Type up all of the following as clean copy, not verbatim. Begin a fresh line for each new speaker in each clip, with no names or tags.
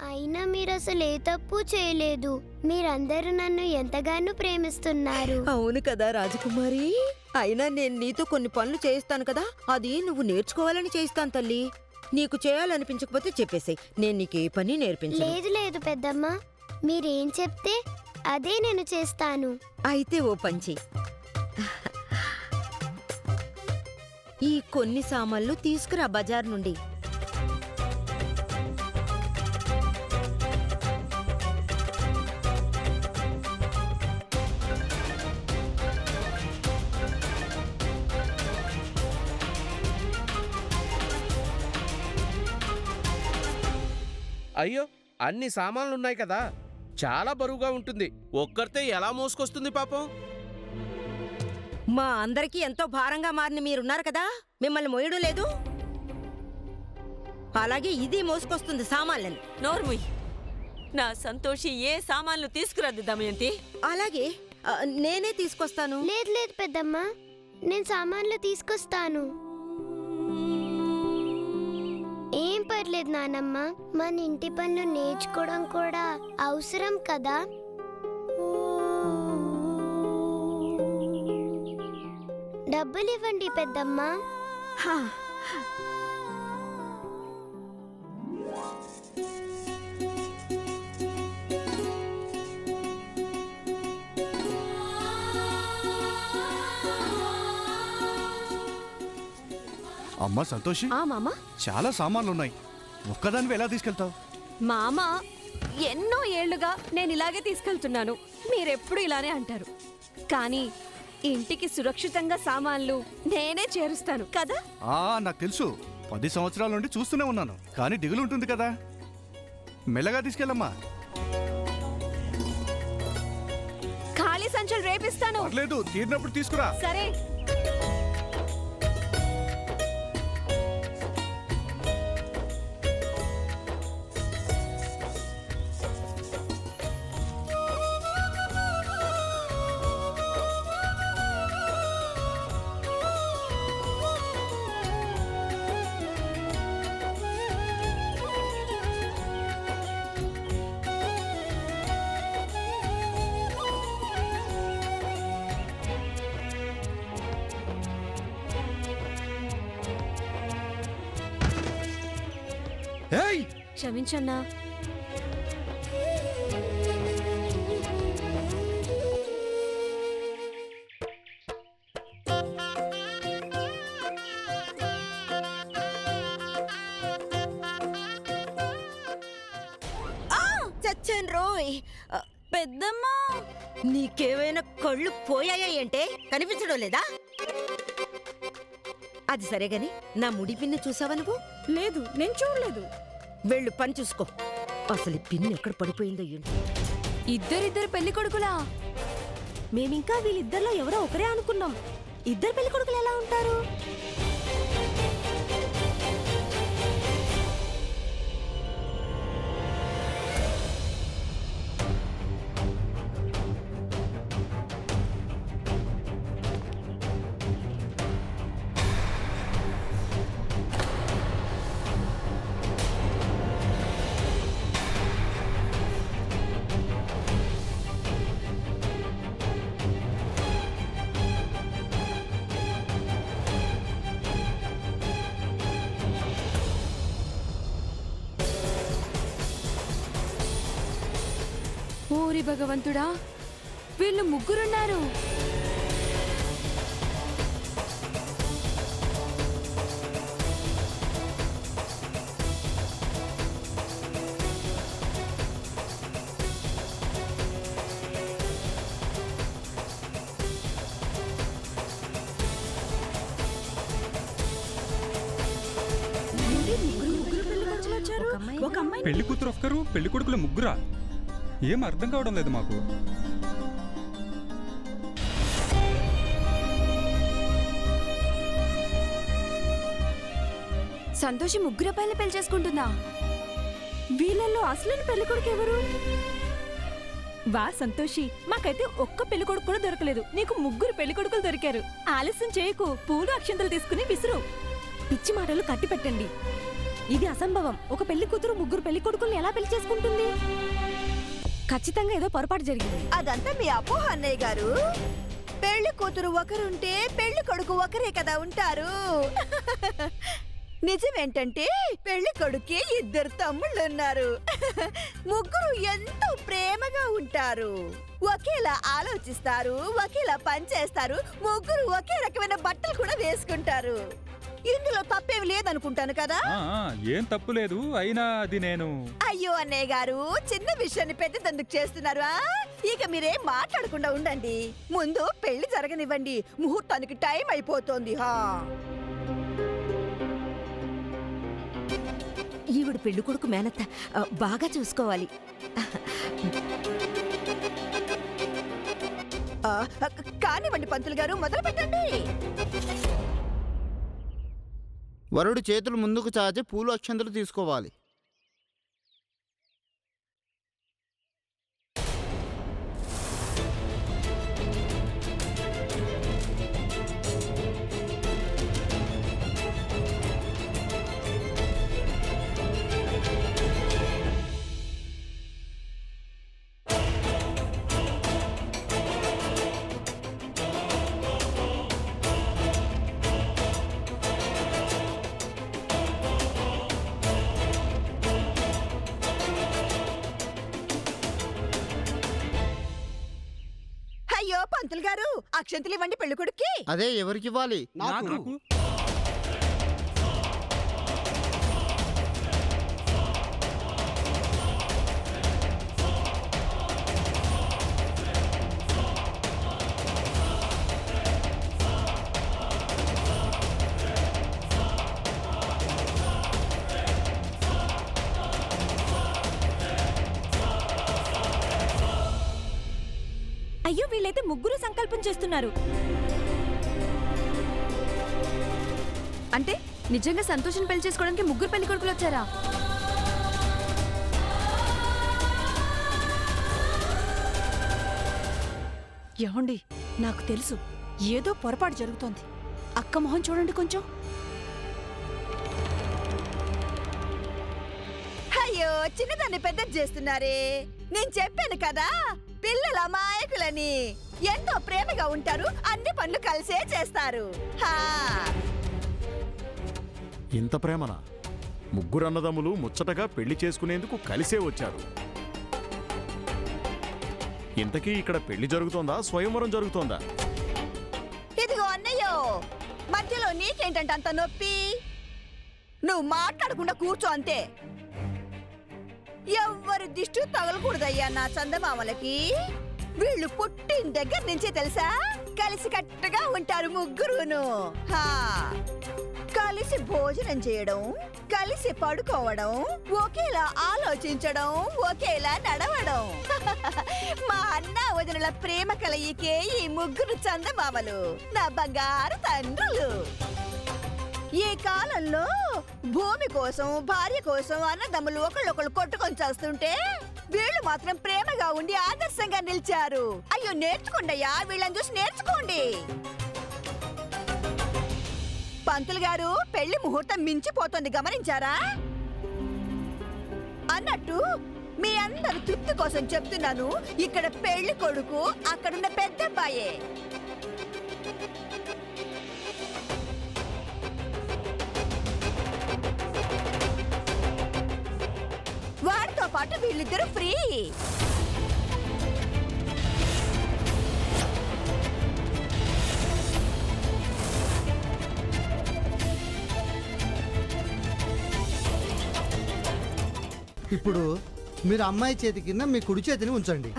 అయినా మీరసలు ఏ తప్పు చేయలేదు. మీరందరూ నన్ను ఎంతగానో ప్రేమిస్తున్నారు.
అవును కదా రాజకుమారి. అయినా నేను నీతో కొన్ని పనులు చేయిస్తాను కదా, అది నువ్వు నేర్చుకోవాలని చేయిస్తాను తల్లి. నీకు చేయాలనిపించకపోతే చెప్పేసేయ్, నేను నీకే పని నేర్పించను.
లేదు లేదు పెద్దమ్మ, మీరేం చెప్తే అదే నేను చేస్తాను.
అయితే ఓ పంచి, ఈ కొన్ని సామాన్లు తీసుకురా బజార్ నుండి.
అయ్యో, అన్ని సామాన్లున్నాయి కదా, చాలా బరువుగా ఉంటుంది. ఒక్కరితే ఎలా మోసుకొస్తుంది పాపం?
మా అందరికీ ఎంతో భారంగా మారిన మీరున్నారు కదా, మిమ్మల్ని మోయడం లేదు. అలాగే ఇది మోసుకొస్తుంది సామాన్లని.
నోర్ముయ్, నా సంతోషి ఏ సామాన్లు తీసుకురాదు దమయంతి.
అలాగే నేనే తీసుకొస్తాను.
లేదు లేదు పెద్దమ్మ, నేను సామాన్లు తీసుకొస్తాను. ఏం పర్లేదు నానమ్మ, మన ఇంటి పనులు నేర్చుకోవడం కూడా అవసరం కదా. డబ్బులు ఇవ్వండి పెద్దమ్మ.
హా.
అమ్మా సంతోషి,
మామ,
చాలా సామాన్లున్నాయి, ఒక్కదానివి ఎలా తీసుకెళ్తావు?
మామ, ఎన్నో ఏళ్లుగా నేను ఇలాగే తీసుకెళ్తున్నాను. మీరెప్పుడు ఇలానే అంటారు, కానీ ఇంటికి సురక్షితంగా సామాన్లు నేనే చేరుస్తాను కదా.
నాకు తెలుసు, 10 సంవత్సరాల నుండి చూస్తూనే ఉన్నాను. కానీ దిగులు ఉంటుంది కదా, మెల్లగా తీసుకెళ్ళమ్మా.
ఖాళీ సంచులు రేపిస్తాను.
పర్లేదు, తీరినప్పుడు తీసుకురా.
సరే. క్షమించన్నా.
చచ్చాను రోయ్.
పెద్దమ్మా,
నీకేమైనా కళ్ళు పోయాయా ఏంటే? కనిపించడం లేదా? అది సరే గాని నా ముడి పిన్ని చూసావా నువ్వు?
లేదు, నేను చూడలేదు.
వెళ్ళు పని చూసుకో. అసలు ఈ పిన్ని ఎక్కడ పడిపోయిందో ఏంటి?
ఇద్దరిద్దరు పెళ్లి కొడుకులా? మేమింకా వీళ్ళిద్దరిలో ఎవరో ఒకరే అనుకున్నాం. ఇద్దరు పెళ్లి కొడుకులు ఎలా ఉంటారు? ఓరి భగవంతుడా, వీళ్ళు ముగ్గురున్నారు.
పెళ్లి కూతురు ఒక్కరు, పెళ్లి కొడుకులు ముగ్గురా? ఏం అర్థం కావడం లేదు మాకు.
సంతోషి ముగ్గురు అబ్బాయిని పెళ్లి చేసుకుంటుందా? వీళ్ళల్లో అసలైన పెళ్లి కొడుకు ఎవరు? వా సంతోషి, మాకైతే ఒక్క పెళ్లి కొడుకు కూడా దొరకలేదు. నీకు ముగ్గురు పెళ్లి కొడుకులు దొరికారు. ఆలస్యం చేయకు, పూలు అక్షంతలు తీసుకుని విసురు. పిచ్చి మాటలు కట్టి పెట్టండి. ఇది అసంభవం. ఒక పెళ్లి కూతురు ముగ్గురు పెళ్లి కొడుకుల్ని ఎలా పెళ్లి చేసుకుంటుంది? ఖచ్చితంగా ఏదో పొరపాటు జరిగింది.
అదంతా మీ అపోహ అన్నయ్య గారు. పెళ్లి కూతురు ఒకరుంటే పెళ్లి కొడుకు ఒకరే కదా ఉంటారు. నిజమేంటంటే పెళ్లి కొడుకే ఇద్దరు తమ్ముళ్ళున్నారు. ముగ్గురు ఎంతో ప్రేమగా ఉంటారు, ఒకేలా ఆలోచిస్తారు, ఒకేలా పనిచేస్తారు, ముగ్గురు ఒకే రకమైన బట్టలు కూడా వేసుకుంటారు. ఇందులో తప్పేమి లేదనుకుంటాను కదా.
ఏం తప్పు లేదు, అయినా అది నేను.
అయ్యో అన్నయ్య గారు, చిన్న విషయాన్ని పెద్దదందుకు చేస్తున్నారు. ఇక మీరేం మాట్లాడకుండా ఉండండి. ముందు పెళ్లి జరగనివ్వండి, ముహూర్తానికి టైం అయిపోతోంది.
ఈవిడ పెళ్లి కొడుకు మేనత్త, బాగా చూసుకోవాలి.
కానివ్వండి పంతులు గారు, మొదలు పెట్టండి.
వరుడి చేతులు ముందుకు చాచి పూలు అక్షంతలు తీసుకోవాలి.
అయ్యో పంతులు గారు, అక్షంతలు ఇవ్వండి పెళ్లి కొడుక్కి.
అదే ఎవరికివ్వాలి?
నాకు
అయ్యో, వీళ్ళైతే ముగ్గురు సంకల్పం చేస్తున్నారు. అంటే నిజంగా సంతోషం పెళ్లి చేసుకోవడానికి ముగ్గురు పెళ్లి కొడుకులు వచ్చారా? ఏమండి, నాకు తెలుసు ఏదో పొరపాటు జరుగుతోంది. అక్క మొహం చూడండి కొంచెం.
అయ్యో, చిన్నదాన్ని పెద్ద చేస్తున్నారే. నేను చెప్పాను కదా, పిల్లల అమాయకులని. ఎంతో ప్రేమగా ఉంటారు, అన్ని పనులు కలిసే చేస్తారు.
ఇంత ప్రేమనా? ముగ్గురు అన్నదమ్ములు ముచ్చటగా పెళ్లి చేసుకునేందుకు కలిసే వచ్చారు. ఇంతకీ ఇక్కడ పెళ్లి జరుగుతోందా, స్వయంవరం జరుగుతోందా?
ఇదిగో అన్నయ్యో, మధ్యలో నీకేంటంటే అంత నొప్పి? నువ్వు మాట్లాడకుండా కూర్చో అంతే. ఎవ్వరి దిష్టి తగలకూడదయ్యా నా చందమామలకి. వీళ్ళు పుట్టిన దగ్గర నుంచే తెలుసా, కలిసి కట్టుగా ఉంటారు ముగ్గురును. కలిసి భోజనం చేయడం, కలిసి పడుకోవడం, ఒకేలా ఆలోచించడం, ఒకేలా నడవడం. మా అన్న వదినల ప్రేమ కలయికే ఈ ముగ్గురు చందమామలు, నా బంగారు తండ్రులు. ఈ కాలంలో భూమి కోసం, భార్య కోసం అన్నదమ్ములు ఒకళ్ళొకళ్ళు కొట్టుకొని చేస్తుంటే వీళ్ళు మాత్రం ప్రేమగా ఉండి ఆదర్శంగా నిలిచారు. అయ్యో నేర్చుకోండి అయ్యా, వీళ్ళని చూసి నేర్చుకోండి. పంతులు గారు, పెళ్లి ముహూర్తం మించిపోతుంది, గమనించారా? అన్నట్టు మీ అందరు తృప్తి కోసం చెప్తున్నాను, ఇక్కడ పెళ్లి కొడుకు అక్కడున్న పెద్దబ్బాయే. వాడితో పాటు వీళ్ళిద్దరూ ఫ్రీ.
ఇప్పుడు మీరు అమ్మాయి చేతి కింద మీ కుడి చేతిని ఉంచండి.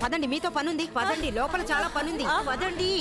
పదండి, మీతో పనుంది. పదండి, లోపల చాలా పనుంది. పదండి.